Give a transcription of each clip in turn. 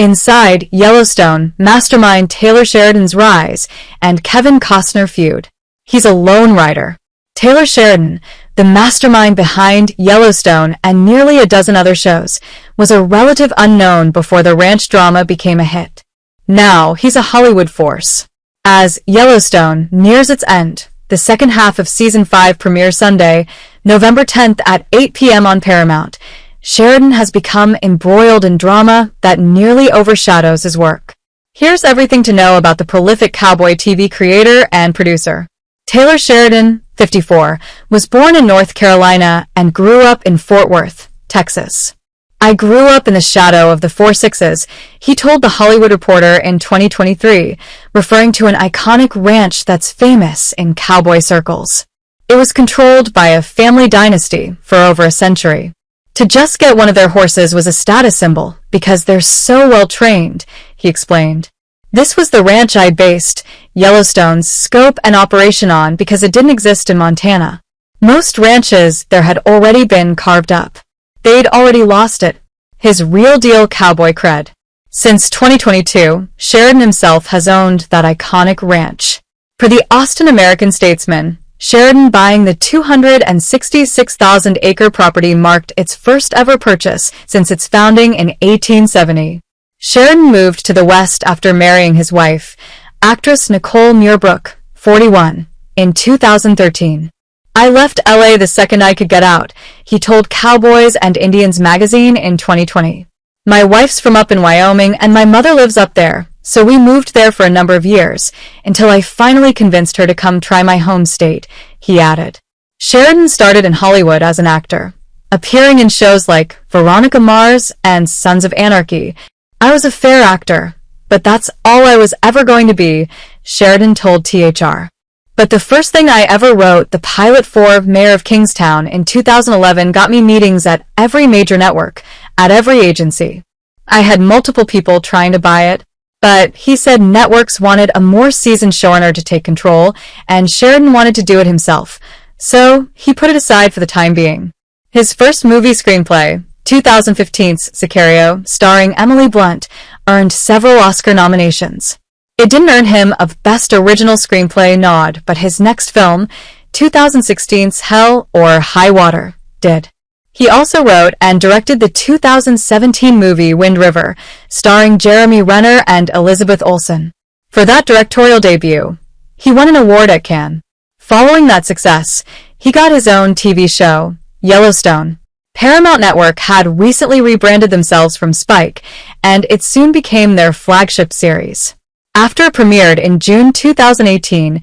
Inside Yellowstone, mastermind Taylor Sheridan's rise, and Kevin Costner feud. He's a lone writer. Taylor Sheridan, the mastermind behind Yellowstone and nearly a dozen other shows, was a relative unknown before the ranch drama became a hit. Now he's a Hollywood force. As Yellowstone nears its end, the second half of Season 5 premieres Sunday, November 10th at 8 p.m. on Paramount. Sheridan has become embroiled in drama that nearly overshadows his work. Here's everything to know about the prolific cowboy TV creator and producer. Taylor Sheridan, 54, was born in North Carolina and grew up in Fort Worth, Texas. "I grew up in the shadow of the Four Sixes," he told The Hollywood Reporter in 2023, referring to an iconic ranch that's famous in cowboy circles. It was controlled by a family dynasty for over a century. To just get one of their horses was a status symbol because they're so well trained, he explained. "This was the ranch I based Yellowstone's scope and operation on because it didn't exist in Montana. Most ranches there had already been carved up. They'd already lost it." His real-deal cowboy cred. Since 2022, Sheridan himself has owned that iconic ranch. For the Austin American-Statesman, Sheridan buying the 266,000-acre property marked its first-ever purchase since its founding in 1870. Sheridan moved to the West after marrying his wife, actress Nicole Muirbrook, 41, in 2013. "I left LA the second I could get out," he told Cowboys and Indians magazine in 2020. "My wife's from up in Wyoming and my mother lives up there, so we moved there for a number of years, until I finally convinced her to come try my home state," he added. Sheridan started in Hollywood as an actor, appearing in shows like Veronica Mars and Sons of Anarchy. "I was a fair actor, but that's all I was ever going to be," Sheridan told THR. "But the first thing I ever wrote, the pilot for Mayor of Kingstown in 2011, got me meetings at every major network, at every agency. I had multiple people trying to buy it, but he said networks wanted a more seasoned showrunner to take control, and Sheridan wanted to do it himself, so he put it aside for the time being." His first movie screenplay, 2015's Sicario, starring Emily Blunt, earned several Oscar nominations. It didn't earn him a Best Original Screenplay nod, but his next film, 2016's Hell or High Water, did. He also wrote and directed the 2017 movie Wind River, starring Jeremy Renner and Elizabeth Olsen. For that directorial debut, he won an award at Cannes. Following that success, he got his own TV show, Yellowstone. Paramount Network had recently rebranded themselves from Spike, and it soon became their flagship series. After it premiered in June 2018,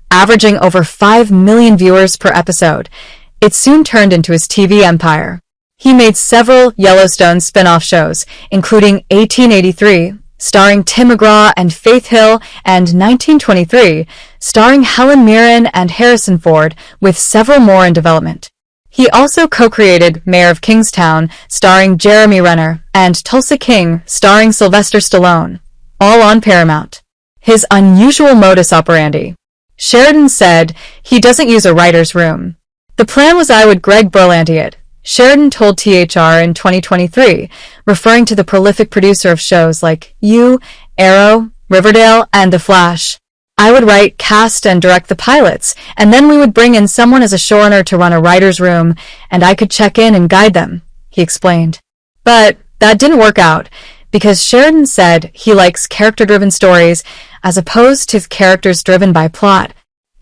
averaging over 5 million viewers per episode, it soon turned into his TV empire. He made several Yellowstone spin-off shows, including 1883, starring Tim McGraw and Faith Hill, and 1923, starring Helen Mirren and Harrison Ford, with several more in development. He also co-created Mayor of Kingstown, starring Jeremy Renner, and Tulsa King, starring Sylvester Stallone, all on Paramount. His unusual modus operandi. Sheridan said he doesn't use a writer's room. "The plan was I would Greg Berlanti it," Sheridan told THR in 2023, referring to the prolific producer of shows like You, Arrow, Riverdale, and The Flash. "I would write, cast, and direct the pilots, and then we would bring in someone as a showrunner to run a writer's room, and I could check in and guide them," he explained. But that didn't work out, because Sheridan said he likes character-driven stories as opposed to characters driven by plot.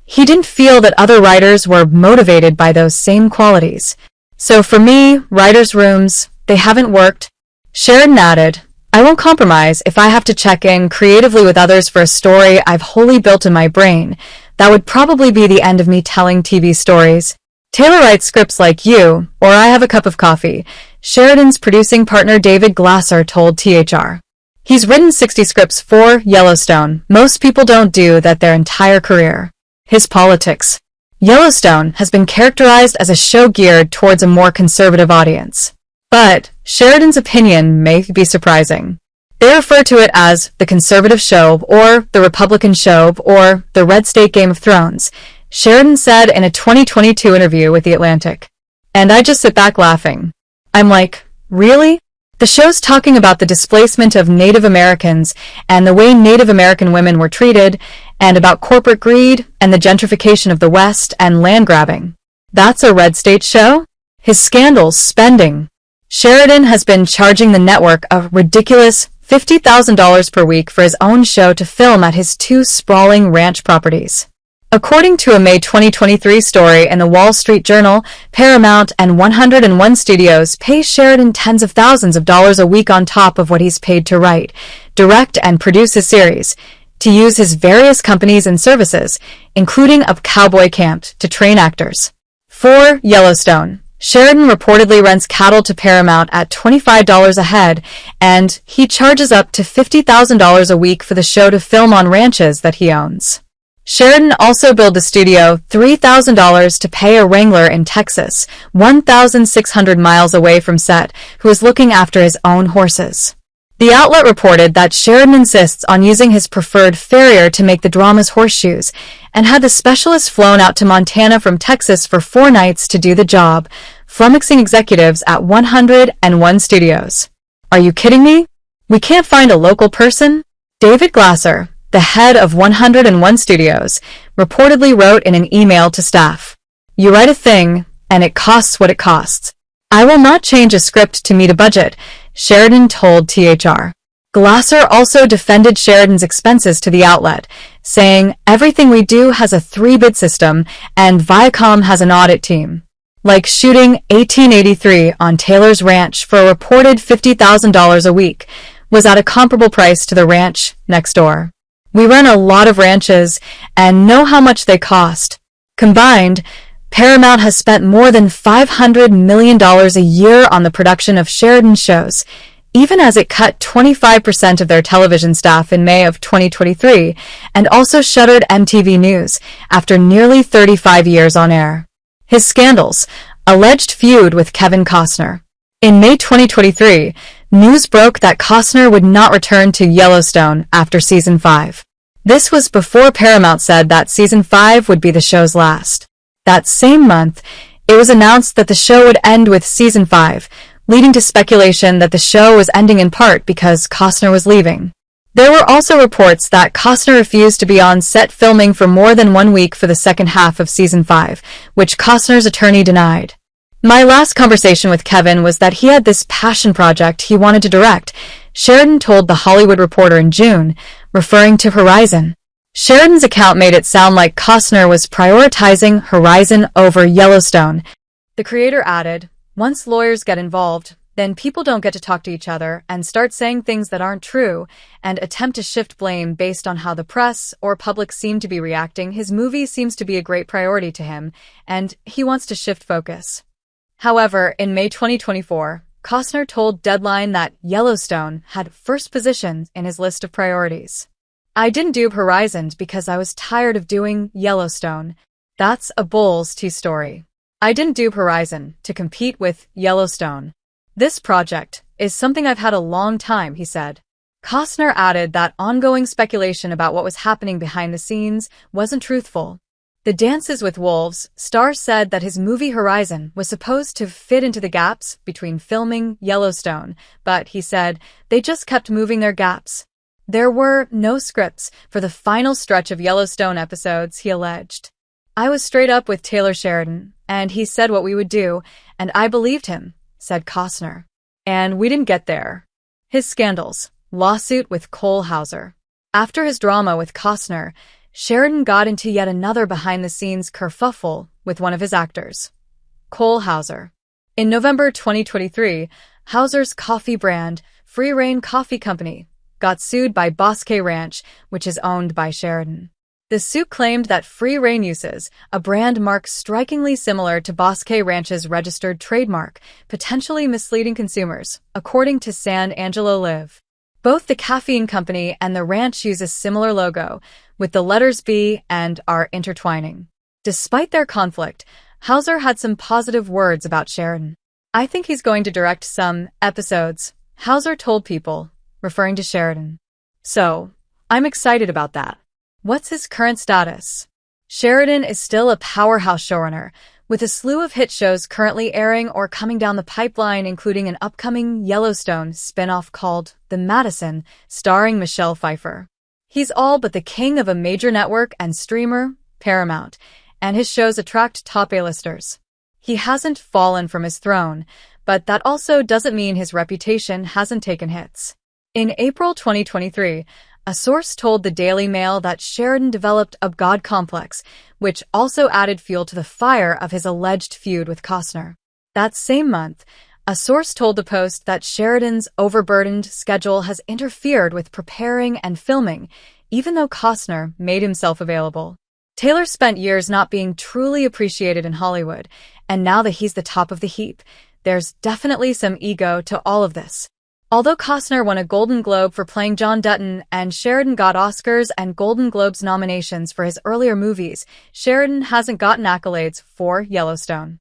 He didn't feel that other writers were motivated by those same qualities. "So for me, writers' rooms, they haven't worked." Sheridan added, "I won't compromise if I have to check in creatively with others for a story I've wholly built in my brain. That would probably be the end of me telling TV stories. Taylor writes scripts like You, or I Have a Cup of Coffee," Sheridan's producing partner David Glasser told THR. He's written 60 scripts for Yellowstone. Most people don't do that their entire career. His politics. Yellowstone has been characterized as a show geared towards a more conservative audience. But Sheridan's opinion may be surprising. They refer to it as the conservative show, or the Republican show, or the Red State Game of Thrones, Sheridan said in a 2022 interview with The Atlantic. "And I just sit back laughing. I'm like, really? The show's talking about the displacement of Native Americans and the way Native American women were treated, and about corporate greed and the gentrification of the West and land grabbing. That's a red state show? His scandals, spending. Sheridan has been charging the network a ridiculous $50,000 per week for his own show to film at his two sprawling ranch properties. According to a May 2023 story in the Wall Street Journal, Paramount and 101 Studios pay Sheridan tens of thousands of dollars a week on top of what he's paid to write, direct, and produce his series, to use his various companies and services, including a cowboy camp, to train actors. For Yellowstone, Sheridan reportedly rents cattle to Paramount at $25 a head, and he charges up to $50,000 a week for the show to film on ranches that he owns. Sheridan also billed the studio $3,000 to pay a wrangler in Texas, 1,600 miles away from set, who is looking after his own horses. The outlet reported that Sheridan insists on using his preferred farrier to make the drama's horseshoes, and had the specialist flown out to Montana from Texas for 4 nights to do the job, flummoxing executives at 101 Studios. Are you kidding me? We can't find a local person? David Glasser, the head of 101 Studios, reportedly wrote in an email to staff, "You write a thing, and it costs what it costs. I will not change a script to meet a budget," Sheridan told THR. Glasser also defended Sheridan's expenses to the outlet, saying, "Everything we do has a 3-bid system, and Viacom has an audit team. Like shooting 1883 on Taylor's ranch for a reported $50,000 a week was at a comparable price to the ranch next door. We run a lot of ranches and know how much they cost. Combined, Paramount has spent more than $500 million a year on the production of Sheridan's shows, even as it cut 25% of their television staff in May of 2023, and also shuttered MTV News after nearly 35 years on air." His scandals, alleged feud with Kevin Costner. In May 2023, news broke that Costner would not return to Yellowstone after Season 5. This was before Paramount said that Season 5 would be the show's last. That same month, it was announced that the show would end with Season 5, leading to speculation that the show was ending in part because Costner was leaving. There were also reports that Costner refused to be on set filming for more than 1 week for the second half of Season 5, which Costner's attorney denied. "My last conversation with Kevin was that he had this passion project he wanted to direct," Sheridan told The Hollywood Reporter in June, referring to Horizon. Sheridan's account made it sound like Costner was prioritizing Horizon over Yellowstone. The creator added, "Once lawyers get involved, then people don't get to talk to each other and start saying things that aren't true and attempt to shift blame based on how the press or public seem to be reacting. His movie seems to be a great priority to him, and he wants to shift focus." However, in May 2024, Costner told Deadline that Yellowstone had first position in his list of priorities. "I didn't do Horizon because I was tired of doing Yellowstone." That's a Bowles T story. "I didn't do Horizon to compete with Yellowstone. This project is something I've had a long time," he said. Costner added that ongoing speculation about what was happening behind the scenes wasn't truthful. The Dances with Wolves star said that his movie Horizon was supposed to fit into the gaps between filming Yellowstone, but he said they just kept moving their gaps. There were no scripts for the final stretch of Yellowstone episodes, he alleged. "I was straight up with Taylor Sheridan, and he said what we would do, and I believed him," said Costner. "And we didn't get there." His scandals, lawsuit with Cole Hauser. After his drama with Costner, Sheridan got into yet another behind-the-scenes kerfuffle with one of his actors, Cole Hauser. In November 2023, Hauser's coffee brand, Free Reign Coffee Company, got sued by Bosque Ranch, which is owned by Sheridan. The suit claimed that Free Reign uses a brand mark strikingly similar to Bosque Ranch's registered trademark, potentially misleading consumers, according to San Angelo Live. Both the caffeine company and the ranch use a similar logo, with the letters B and R intertwining. Despite their conflict, Hauser had some positive words about Sheridan. "I think he's going to direct some episodes," Hauser told People, referring to Sheridan. "So, I'm excited about that." What's his current status? Sheridan is still a powerhouse showrunner, With a slew of hit shows currently airing or coming down the pipeline, including an upcoming Yellowstone spin-off called The Madison, starring Michelle Pfeiffer. He's all but the king of a major network and streamer, Paramount, and his shows attract top A-listers. He hasn't fallen from his throne, but that also doesn't mean his reputation hasn't taken hits. In April 2023, a source told the Daily Mail that Sheridan developed a God complex, which also added fuel to the fire of his alleged feud with Costner. That same month, a source told the Post that Sheridan's overburdened schedule has interfered with preparing and filming, even though Costner made himself available. Taylor spent years not being truly appreciated in Hollywood, and now that he's the top of the heap, there's definitely some ego to all of this. Although Costner won a Golden Globe for playing John Dutton and Sheridan got Oscars and Golden Globes nominations for his earlier movies, Sheridan hasn't gotten accolades for Yellowstone.